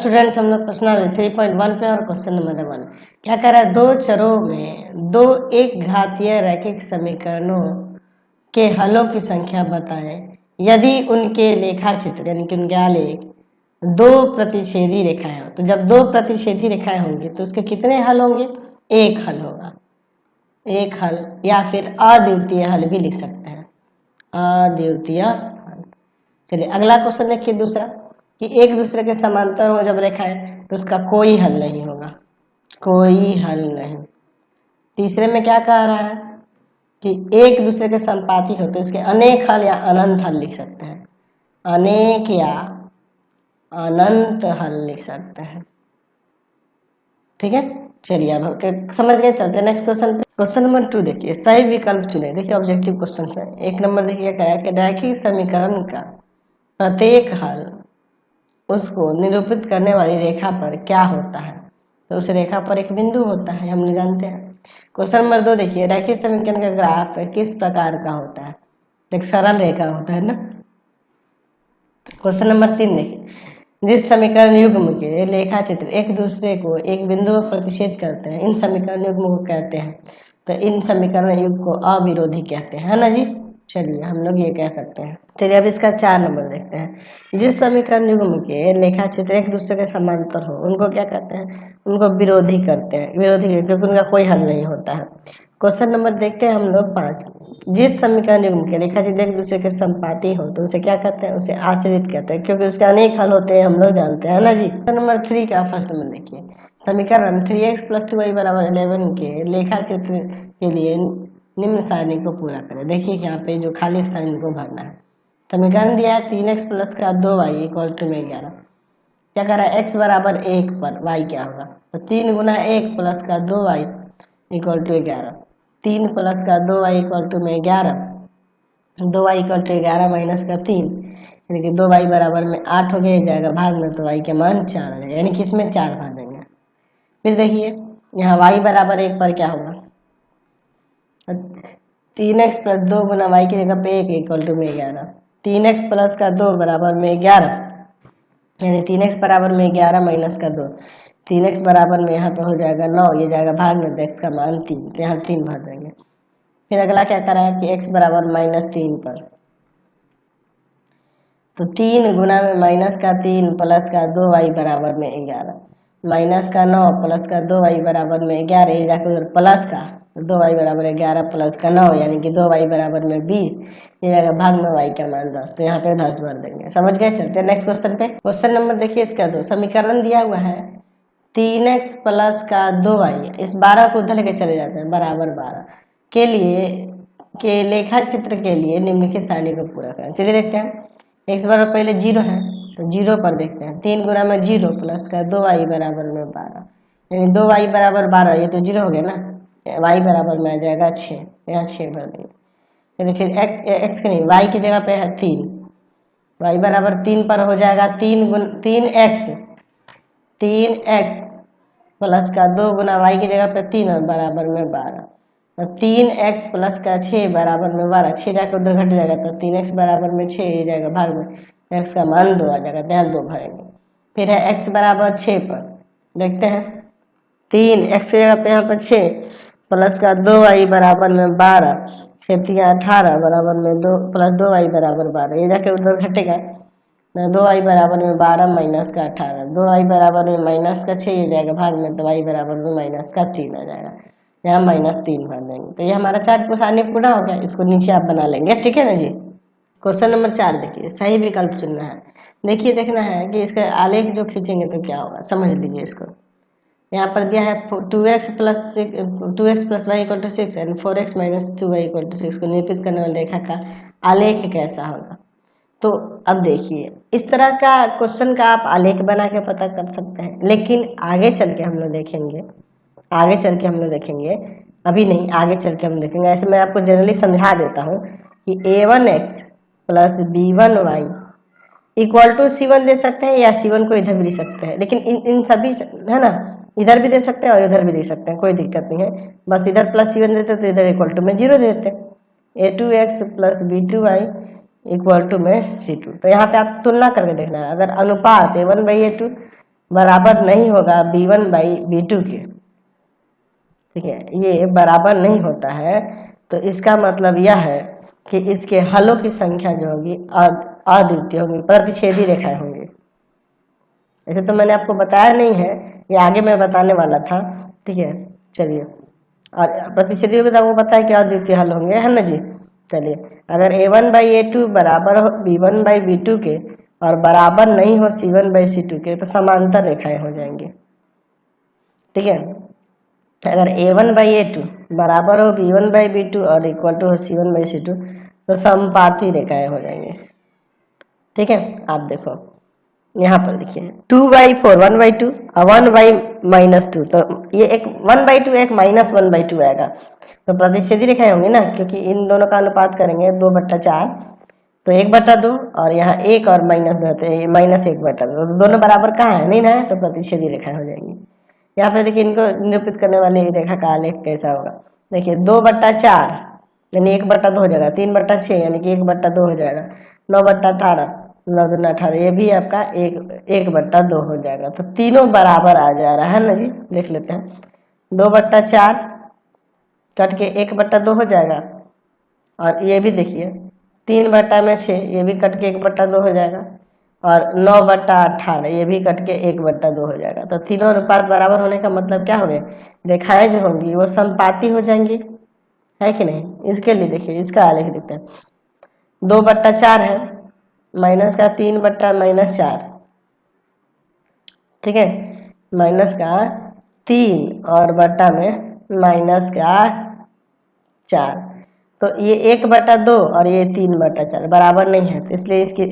Students, हम लोग question number 3.1 पे और क्वेश्चन नंबर 1 क्या कह रहा है। दो चरों में दो एक घातीय रैखिक समीकरणों के हलों की संख्या बताएं यदि उनके लेखा चित्र यानी कि उनके आलेख दो प्रतिच्छेदी रेखाएं हो। तो जब दो प्रतिच्छेदी रेखाएं होंगी तो उसके कितने हल होंगे? एक हल होगा, एक हल, या फिर अद्वितीय हल भी लिख सकते हैं, अद्वितीय हल। चलिए अगला क्वेश्चन देखिए दूसरा, कि एक दूसरे के समांतर हो जब रेखाएं तो उसका कोई हल नहीं होगा, कोई हल नहीं। तीसरे में क्या कह रहा है कि एक दूसरे के संपाती हो तो इसके अनेक हल या अनंत हल लिख सकते हैं, अनेक या अनंत हल लिख सकते हैं। ठीक है, चलिए अब समझ गए। चलते हैं नेक्स्ट क्वेश्चन पे। क्वेश्चन नंबर 2 देखिए, सही विकल्प चुने। देखिए ऑब्जेक्टिव क्वेश्चन है। एक नंबर देखिए क्या है कि रैखिक समीकरण का प्रत्येक हल उसको निरूपित करने वाली रेखा पर क्या होता है। तो उस रेखा पर एक बिंदु होता है, हम लोग जानते हैं। क्वेश्चन नंबर 2 देखिए, रैखिक समीकरण का ग्राफ किस प्रकार का होता है। एक सरल रेखा होता है ना। क्वेश्चन नंबर 3 देखिए, जिस समीकरण युग्म के लेखा चित्र एक दूसरे को एक बिंदु पर प्रतिच्छेद करते हैं इन समीकरण युग्म को कहते हैं। तो इन समीकरण युग्म को अविरोधी कहते हैं, है ना जी। चलिए हम लोग ये कह सकते हैं। चलिए अब इसका 4 नंबर देखते हैं। जिस समीकरण युग्म के लेखा चित्र एक दूसरे के समांतर हो उनको क्या कहते हैं? उनको विरोधी करते हैं, विरोधी क्योंकि उनका कोई हल नहीं होता है। क्वेश्चन नंबर देखते हैं हम लोग 5, जिस समीकरण युग्म के रेखा चित्र एक दूसरे के संपाती हो तो उसे क्या कहते हैं? उसे आश्रित कहते हैं, क्योंकि उसके अनेक हल होते हैं, हम लोग जानते हैं ना जी। क्वेश्चन नंबर 3 का फर्स्ट नंबर देखिए, समीकरण 3x + 2y = 11 के लेखा चित्र के लिए निम्न सारणी को पूरा करें। देखिए यहाँ पे जो खाली स्थान इनको भरना है। समीकरण दिया है 3x + 2y = 11। क्या कर रहा है? x = 1 पर y क्या होगा? तो 3 × 1 + 2y = 11, 3 + 2y = 11, 2y = 11 - 3 यानी कि 2y बराबर में 8 हो गया जाएगा भाग में, तो y के मान 4 आ जाएगा, यानी कि इसमें 4 भर देंगे। फिर देखिए यहाँ y = 1 पर क्या होगा? 3x + 2 × y की जगह पे 1 = 11, 3x + 2 = 11, यानी 3x = 11 - 2, 3x बराबर में यहाँ पे हो जाएगा 9, ये जाएगा भाग में, तो x का मान 3, तो यहाँ 3 भर देंगे। फिर अगला क्या करा है कि x = -3 पर, तो 3 गुना में -3 + 2y = 11, -9 + 2y = 11, ये जाकर उधर प्लस का, 2y = 11 + 9 यानी कि 2y = 20, ये जाएगा भाग में y का मान 10, तो यहाँ पे 10 भर देंगे। समझ गए। चलते हैं नेक्स्ट क्वेश्चन पे। क्वेश्चन नंबर देखिए इसका 2, समीकरण दिया हुआ है 3x + 2y, इस 12 को उधर लेके चले जाते हैं, बराबर 12 के लिए के लेखा चित्र के लिए निम्नलिखित सारणी को पूरा करें। चलिए देखते हैं। x बराबर पहले 0 है तो 0 पर देखते हैं, 3 गुना में 0 + 2y = 12, यानी 2y = 12, ये तो 0 हो गया ना, y बराबर में आ जाएगा 6, यहाँ 6 भर देंगे। चलिए फिर x के नहीं, y की जगह पे है 3, y = 3 पर हो जाएगा 3x + 2 गुना y की जगह पे 3 और बराबर में 12, तो 3x + 6 बराबर में 12, 6 जाकर उधर घट जाएगा, तो 3x बराबर में 6 ये जाएगा भाग में, x का मान 2 आ जाएगा, तो यहाँ 2 भरेंगे। फिर है x = 6 पर, देखते हैं 3x की जगह पे यहाँ पर 6 + 2y = 12, 6 × 18 बराबर में 2 + 2y = 12, ये जाके उधर घटेगा, 2y = 12 - 18, 2y = -6 ये जाएगा भाग में, तो y = -3 आ जाएगा, यहाँ -3 भर देंगे। तो ये हमारा 4 को सारणी पूरा हो गया, इसको नीचे आप बना लेंगे। ठीक है ना जी। क्वेश्चन नंबर 4 देखिए, सही विकल्प चुनना है। देखिए देखना है कि इसका आलेख जो खींचेंगे तो क्या होगा, समझ लीजिए इसको। यहाँ पर दिया है 2x + y = 6 and 4x - 2y = 6 को निरूपित करने वाली रेखा का आलेख कैसा होगा। तो अब देखिए इस तरह का क्वेश्चन का आप आलेख बना के पता कर सकते हैं, लेकिन आगे चल के हम लोग देखेंगे, आगे चल के हम लोग देखेंगे, अभी नहीं, आगे चल के हम देखेंगे। ऐसे मैं आपको जनरली समझा देता हूँ कि a1x + b1y = c1 दे सकते हैं, या c1 को इधर भी दे सकते हैं, लेकिन इन सभी है ना, इधर भी दे सकते हैं और इधर भी दे सकते हैं, कोई दिक्कत नहीं है। बस इधर +c1 देते तो इधर = में 0 देते हैं। a2x + b2y = में c2, तो यहाँ पे आप तुलना करके देखना है। अगर अनुपात a1/a2 बराबर नहीं होगा b1/b2 के, ठीक है, ये बराबर नहीं होता है, तो इसका मतलब यह है कि इसके हलों की संख्या जो होगी अद्वितीय होगी, प्रतिच्छेदी रेखाएं होंगी। ऐसे तो मैंने आपको बताया नहीं है, ये आगे मैं बताने वाला था, ठीक है। चलिए, और प्रतिच्छेदी होगी तो आपको पता है कि अद्वितीय हल होंगे, है ना जी। चलिए, अगर a1/a2 बराबर हो b1/b2 के और बराबर नहीं हो c1/c2 के, तो समांतर रेखाएं हो जाएंगी, ठीक है। अगर a1/a2 बराबर हो b1/b2 और इक्वल टू हो c1/c2, तो समपाती रेखाएं हो जाएंगे, ठीक है। आप देखो यहाँ पर देखिए 2/4 1/2 और 1/-2, तो ये एक 1/2 एक -1/2 आएगा, तो प्रतिच्छेदी रेखाएं होंगी ना, क्योंकि इन दोनों का अनुपात करेंगे 2/4, तो 1/2 और यहाँ 1 और -2 तो -1/2, तो दोनों बराबर कहाँ है, नहीं ना है, तो प्रतिच्छेदी रेखाएं हो जाएंगी। यहाँ पे देखिए इनको निरूपित करने वाली रेखा का आलेख कैसा होगा, देखिए 2/4 यानी 1/2 हो जाएगा, 3/6 यानी कि 1/2 हो जाएगा, 9/18 9×18 ये भी आपका 1/2 हो जाएगा, तो तीनों बराबर आ जा रहा है ना जी। देख लेते हैं, 2/4 कट के 1/2 हो जाएगा, और ये भी देखिए 3/6 ये भी कट के 1/2 हो जाएगा, और 9/18 ये भी कट के 1/2 हो जाएगा। तो तीनों अनुपात बराबर होने का मतलब क्या हो गया, रेखाएं जो होंगी वो समपाती हो जाएंगी, है कि नहीं। इसके लिए देखिए इसका आलेख देखते हैं, 2/4 है, माइनस का 3/-4, ठीक है, माइनस का 3 और बट्टा में माइनस का 4, तो ये 1/2 और ये 3/4 बराबर नहीं है, तो इसलिए इसकी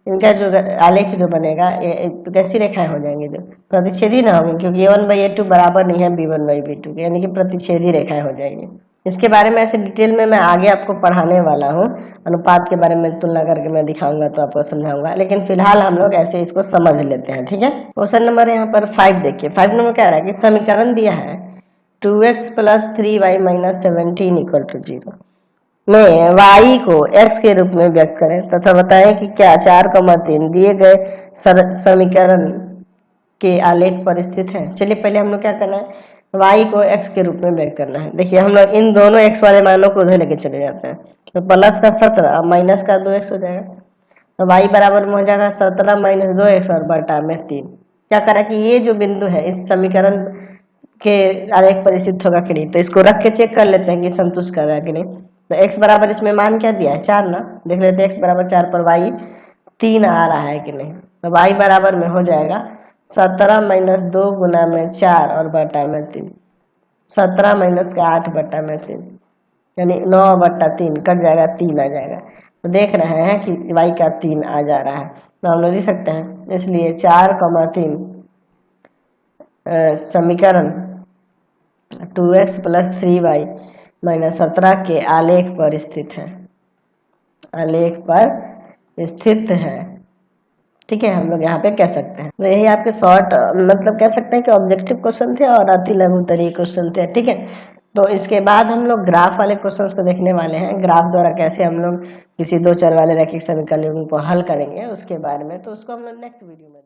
इनका जो आलेख जो बनेगा ये तो कैसी रेखाएं हो जाएंगी, जो प्रतिच्छेदी ना होंगी, क्योंकि a1/a2 बराबर नहीं है b1/b2 के, यानी कि प्रतिच्छेदी रेखाएं हो जाएंगी। इसके बारे में ऐसे डिटेल में मैं आगे आपको पढ़ाने वाला हूँ, अनुपात के बारे में तुलना करके मैं दिखाऊंगा तो आपको समझाऊंगा, लेकिन फिलहाल हम लोग ऐसे इसको समझ लेते हैं, ठीक है। क्वेश्चन नंबर यहाँ पर 5 देखिए, 5 नंबर क्या रहा है कि समीकरण दिया है 2x + 3y - 17 = 0 में y को x के रूप में व्यक्त करें तथा बताएं कि क्या 4,3 दिए गए समीकरण के आलेख पर स्थित है। चलिए पहले हम लोग क्या करना है, y को x के रूप में व्यक्त करना है। देखिए हम लोग इन दोनों x वाले मानों को उधर लेके चले जाते हैं, तो प्लस का 17 और माइनस का 2x हो जाएगा, तो y बराबर में हो जाएगा 17 - 2x और बटा में 3। क्या करा कि ये जो बिंदु है इस समीकरण के आलेख पर स्थित होगा कि नहीं, तो इसको रख के चेक कर लेते हैं कि संतुष्ट कर रहा है कि नहीं। तो x बराबर इसमें मान क्या दिया है 4 ना, देख लेते हैं x बराबर 4 पर y 3 आ रहा है कि नहीं, तो y बराबर में हो जाएगा 17 - 2 गुना में 4 और बटा में 3, 17 माइनस का 8 बटा में 3 यानी 9/3 कट जाएगा, 3 आ जाएगा। तो देख रहे हैं कि y का 3 आ जा रहा है, तो हम लोग लिख सकते हैं, इसलिए 4,3 समीकरण 2x + 3y - 17 के आलेख पर स्थित है, आलेख पर स्थित है, ठीक है। हम लोग यहाँ पे कह सकते हैं, तो यही आपके शॉर्ट मतलब कह सकते हैं कि ऑब्जेक्टिव क्वेश्चन थे और अति लघु उत्तरीय क्वेश्चन थे, ठीक है। तो इसके बाद हम लोग ग्राफ वाले क्वेश्चंस को देखने वाले हैं, ग्राफ द्वारा कैसे हम लोग किसी 2 चर वाले रैखिक समीकरणों को हल करेंगे उसके बारे में, तो उसको हम लोग नेक्स्ट वीडियो में